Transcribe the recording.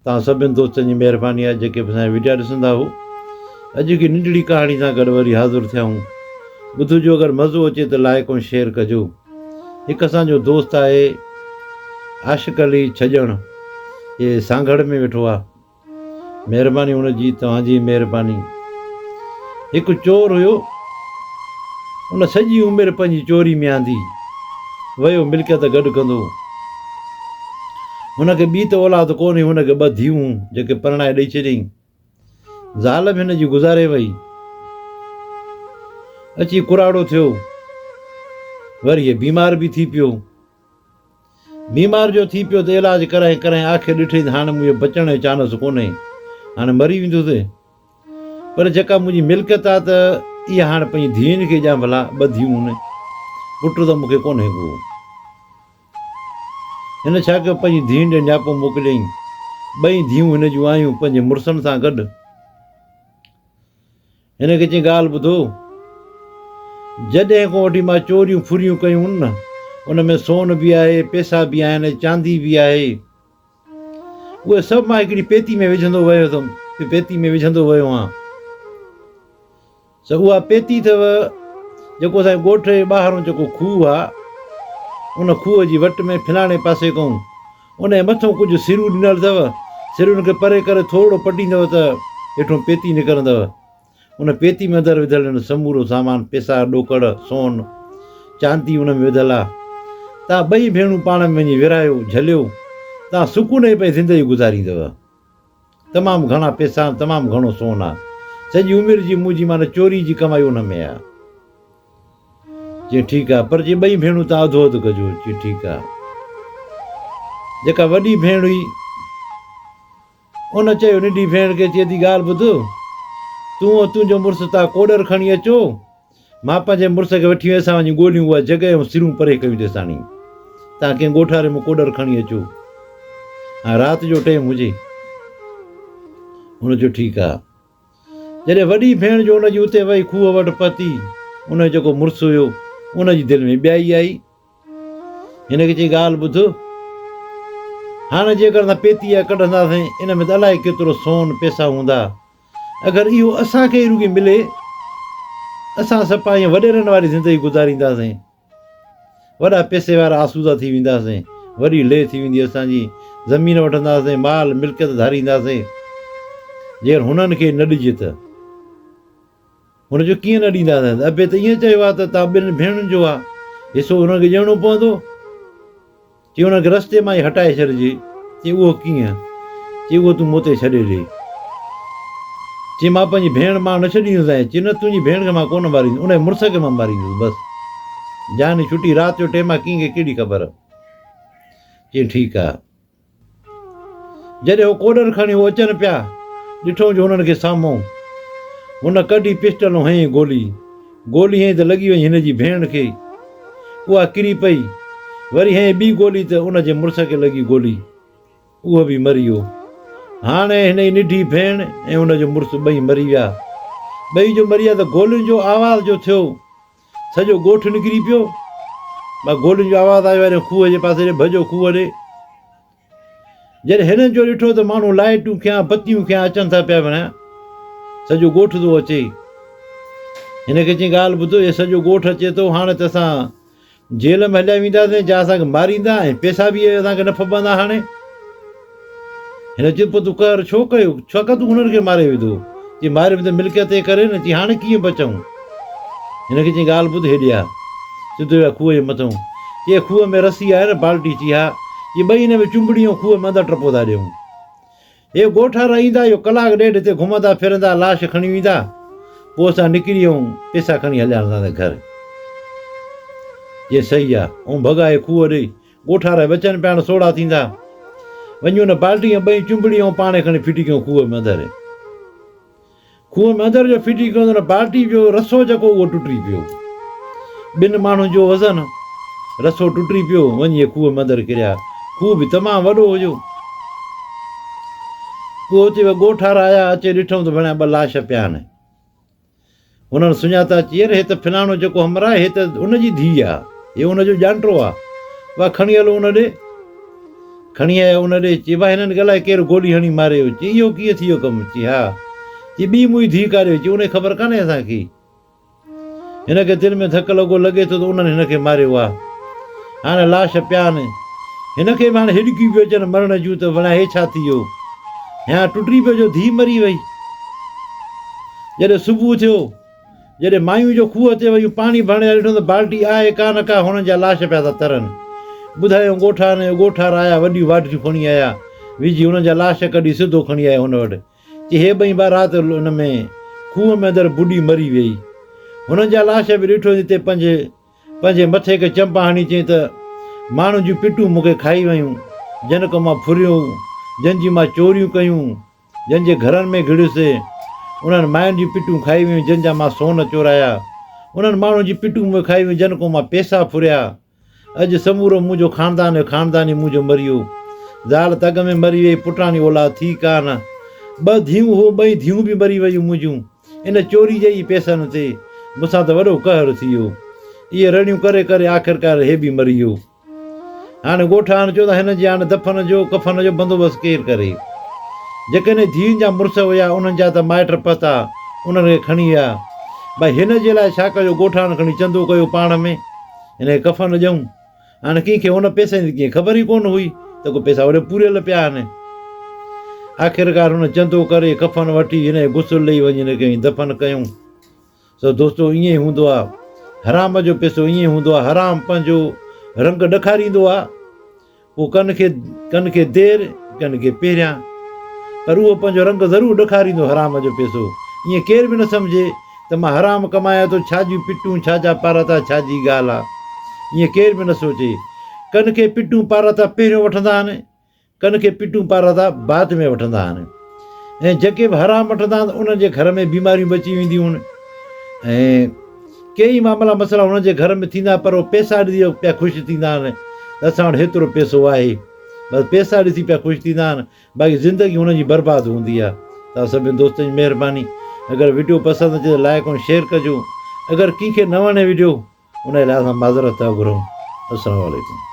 तव्हां सभिनी दोस्तनि जी महिरबानी आहे जेके बि असांजा वीडिया ॾिसंदा हो। अॼु की नंढड़ी कहाणी सां गॾु वरी हाज़िर थिया आहियूं। ॿुधिजो, अगरि मज़ो अचे त लाइक ऐं शेयर कजो। हिकु असांजो दोस्त आहे आशिक़ अली छॼण, इहे सांगड़ में वेठो आहे। महिरबानी हुनजी, तव्हांजी महिरबानी। हिकु चोर हुयो, उन सॼी उमिरि पंहिंजी चोरी में आंदी वियो, मिल्कियत गॾु कंदो। हुनखे ॿी त औलाद कोन्हे, हुनखे 2 धीअरूं जेके परणाए ॾेई छॾियईं। ज़ाल बि हिन जी गुज़ारे वई। अची कुराड़ो थियो, वरी हे बीमार बि थी पियो। बीमार जो थी पियो त इलाज कराए कराए आख़िर ॾिठई त हाणे मुंहिंजो बचण जो चांस कोन्हे, हाणे मरी वेंदुसि। पर जेका मुंहिंजी मिल्कियत आहे त इहा हाणे पंहिंजी धीअनि खे ॾियां भला। 2 धीअरूं आहिनि, पुटु त मूंखे कोन्हे को। हिन छा कयो, पंहिंजी धीअनि ॾे नियापो मोकिलियईं। 2 धीअरूं हिन जूं आयूं पंहिंजे मुड़ुसनि सां गॾु। हिनखे चई, ॻाल्हि ॿुधो, जॾहिं खां वठी मां चोरियूं फुरियूं कयूं न, उन में सोन बि आहे, पैसा बि आहिनि, चांदी बि आहे। उहे सभु मां हिकिड़ी पेती में विझंदो वियो हुउमि, पेती में विझंदो वियो आहियां। उहा पेती अथव जेको असांजे ॻोठ जे ॿाहिरों जेको खूह आहे, उन खूह जी वट में फिलाणे पासे खां उन जे मथां कुझु सिरूं ॾिनल अथव। सिरुनि खे परे करे थोरो पटींदव त हेठों पेती निकिरंदव। उन पेती में अंदरि विधल आहिनि समूरो सामान, पैसा, ॾोकड़, सोन, चांदी उन में विधल आहे। तव्हां 2 भेणूं पाण में वञी विरायो, झलियो, तव्हां सुकून जी पंहिंजी ज़िंदगी गुज़ारींदव। तमामु घणा पैसा, तमामु घणो सोन आहे। सॼी उमिरि जी मुंहिंजी माना चोरी जी कमाई उन में आहे। चई ठीकु आहे, पर जे 2 भेणूं तव्हां अधो अधु कजो। चई ठीकु आहे। जेका वॾी भेण हुई उन चयो नंढी भेण खे, चए थी, ॻाल्हि ॿुध, तूं ऐं तुंहिंजो मुड़ुसु तव्हां कोडर खणी अचो, मां पंहिंजे मुड़ुस खे वठी वेंदुसि वञी ॻोल्हियूं उहा जॻह ऐं सिरूं परे कयूं तेसाणी। तव्हां कंहिं ॻोठारे में कोडर खणी अचो, हा राति जो टाइम हुजे। हुन चयो ठीकु आहे। जॾहिं वॾी भेण जो उनजी उते वई खूह वटि पहुती, उन जो जेको मुड़ुसु हुयो उनजी दिलि में ॿियाई आई। हिनखे चई, ॻाल्हि ॿुध, हाणे जेकर असां पेती आहे कढंदासीं, इन में त अलाए केतिरो सोन पैसा हूंदा। अगरि इहो असांखे रुॻी मिले, असां सभु ईअं वॾेरनि वारी ज़िंदगी गुज़ारींदासीं, वॾा पैसे वारा आसूदा थी वेंदासीं, वॾी ले थी वेंदी असांजी, ज़मीन वठंदासीं, माल मिल्कियत धारींदासीं। जेकर हुननि खे न ॾिजे त हुन जो कीअं न ॾींदासीं? अबे त ईअं चयो आहे त तव्हां 2 भेणुनि जो आहे, हिसो हुनखे ॾियणो पवंदो। चई हुनखे रस्ते मां ई हटाए छॾिजे। चई उहो कीअं? चई उहो तूं मूं ते छॾे ॾे। चई मां पंहिंजी भेण मां न छॾींदुसि। चई न, तुंहिंजी भेण खे मां कोन मारींदुसि, उन मुड़ुस खे मां मारींदुसि बसि। जान छुटी, राति जो टाइम आहे, कंहिंखे कहिड़ी ख़बर। चई ठीकु आहे। जॾहिं उहो कोडर खणी उहो अचनि पिया, ॾिठो जो हुननि खे साम्हूं, हुन कढी पिस्टल हईं गोली हईं त लॻी वई हिन जी भेण खे, उहा किरी पई। वरी हईं ॿी गोली त उन जे मुड़ुस खे लॻी गोली, उहो बि मरी वियो। हाणे हिन जी निढी भेण ऐं हुन जो मुड़ुसु 2 मरी विया। 2 जो मरी विया त गोलियुनि जो आवाज़ जो थियो, सॼो ॻोठ निकिरी पियो। गोलियुनि जो आवाज़ आयो, वरी खूह जे पासे ॾे भॼो, खूह ॾे। जॾहिं हिननि जो ॾिठो त माण्हू लाइटूं खिया, बतियूं खिया अचनि था पिया वञा, सॼो ॻोठ थो अचे। हिनखे चई, ॻाल्हि ॿुधो, इहो सॼो ॻोठ अचे थो, हाणे त असां जेल में हलिया वेंदासीं, जा असांखे मारींदा ऐं पैसा बि असांखे न फबंदा। हाणे हिन चयो, पोइ तूं कर, छो कयो, छाकाणि तूं हुननि खे मारे विधो? चई मारे विधो मिल्कियत जे करे न। चई हाणे कीअं बचूं? हिनखे चई, ॻाल्हि ॿुध, हेॾे आहे, सिधो विया खूह जे मथां। चई खूह में रसी आहे न, बाल्टी। चई हा। चई 2 हिन में चुंबड़ियूं खूह में अंदरि टपो था ॾियूं। हे ॻोठारा ईंदा, इहो 1 कलाक 1.5 हिते घुमंदा फिरंदा, लाश खणी वेंदा, पोइ असां निकिरी ऐं पैसा खणी हलिया हलंदासीं घर। ये सही आहे। ऐं भॻाए खूह ॾे, ॻोठारा बचनि पिया, सोड़ा थींदा। वञी हुन बाल्टी में 2 चुंबड़ी ऐं पाणे खणी फिटी कयूं खूह में अंदरि। खूह में अंदरि जो फिटी कयूं त बाल्टी जो रसो जेको उहो टुटी पियो। 2 माण्हुनि जो वज़न, रसो टुटी पियो, वञी खूह में अंदरि किरिया। खूह बि तमामु वॾो हुयो। पोइ हुते ॻोठारा आया, अचे ॾिठऊं त भेण 2 लाश पिया आहिनि। हुननि सुञाता। चई अरे हे त फिलाणो जेको हमरा, हे त उनजी धीउ आहे, हे हुनजो ॼांटो आहे, उहा खणी हलो हुन ॾे। खणी आया उन ॾे, चई भाई हिननि ॻाल्हाए केरु गोली हणी मारियो, चई इहो कीअं थी वियो कमु, चई हा, चई ॿी मुंहिंजी धीउ कारियो, चई उन ख़बर कान्हे असांखे, हिनखे दिलि में धकु लॻे थो त उन्हनि हिनखे मारियो आहे, हाणे लाश पिया आहिनि, हिनखे बि हाणे हिॾकियूं पियूं अचनि मरण जूं त भला हे छा थी वियो, या टुटी पियो जो धीउ मरी वई। जॾहिं सुबुह थियो, जॾहिं मायूं जो खूह ते वयूं पाणी भरणे ॾिठो त बाल्टी आहे कान का, हुननि जा लाश पिया था तरनि। ॿुधायो ॻोठार आया, वॾियूं वाढियूं खणी आया, विझी हुननि जा लाश कढी सिधो खणी आया हुन वटि, चई हे ॿई ॿार राति हुन में खूह में अंदरि बुॾी मरी वई। हुननि जा लाश बि ॾिठो हिते पंहिंजे मथे खे चंपा हणी, चई त माण्हुनि जूं पिटूं मूंखे खाई वयूं, जन को मां फुरियूं, जंहिंजी मां चोरियूं कयूं, जंहिंजे घरनि में घिड़ियुसि, उन्हनि मायुनि जूं पिटूं खाई वयूं, जंहिंजा मां सोन चोराया, उन्हनि माण्हुनि जी पिटूं मूंखे खाई वयूं, जन को मां पैसा फुरिया। अॼु समूरो मुंहिंजो ख़ानदानी मुंहिंजो मरी वियो, ज़ाल तग में मरी वई, पुटाणी औलाद थी कान, ॿ धीअरूं हो, ॿई धीअरूं बि मरी वयूं मुंहिंजूं, इन चोरी जे ई पैसनि ते मूंसां त वॾो कहर थी वियो। इहे रड़ियूं करे करे आख़िरकार हे बि मरी वियो। हाणे ॻोठाण चयो त हिन जे हाणे दफ़न जो कफ़न जो बंदोबस्तु केरु करे। जेकॾहिं धीअनि जा मुड़ुस हुया, उन्हनि जा त माइट पता, उन्हनि खे खणी विया, भई हिन जे लाइ छा कयो, ॻोठाण खणी चंदो कयो पाण में, हिन खे कफ़न ॾियूं। हाणे कंहिंखे हुन पैसनि जी कीअं ख़बर ई कोन हुई त को पैसा वॾे पूरियल पिया आहिनि। आख़िरकार हुन चंदो करे कफ़न वठी हिन गुसुल ॾेई वञी हिनखे दफ़न कयूं। सो दोस्तो ईअं ई हूंदो आहे, हराम जो पैसो ईअं हूंदो आहे, हराम पंहिंजो रंग ॾेखारींदो आहे, पोइ कन खे देरि कन खे पहिरियां, पर उहो पंहिंजो रंग ज़रूरु ॾेखारींदो हराम जो पैसो। ईअं केर बि न सम्झे त मां हराम कमायां थो, छा जूं पिटूं, छा जा पाराता, छा जी ॻाल्हि आहे, ईअं केर बि न सोचे। कन खे पिटूं पाराता पहिरियों वठंदा आहिनि, कन खे पिटूं पाराता बाद में वठंदा आहिनि, ऐं जेके बि हराम वठंदा आहिनि उन्हनि जे घर में बीमारियूं बची वेंदियूं आहिनि, ऐं कई मसला हुननि जे घर में थींदा, पर उहे पैसा ॾिसी पिया ख़ुशि थींदा आहिनि त असां वटि हेतिरो पैसो आहे, बसि पैसा ॾिसी पिया ख़ुशि थींदा आहिनि, बाक़ी ज़िंदगी हुननि जी बर्बादु हूंदी आहे। तव्हां सभिनी दोस्तनि जी महिरबानी, अगरि वीडियो पसंदि अचे त लाइक ऐं शेयर कजो, अगरि कंहिंखे न वणे वीडियो उन जे लाइ असां माज़रत था घुरूं। अस्सलामु अलैकुम।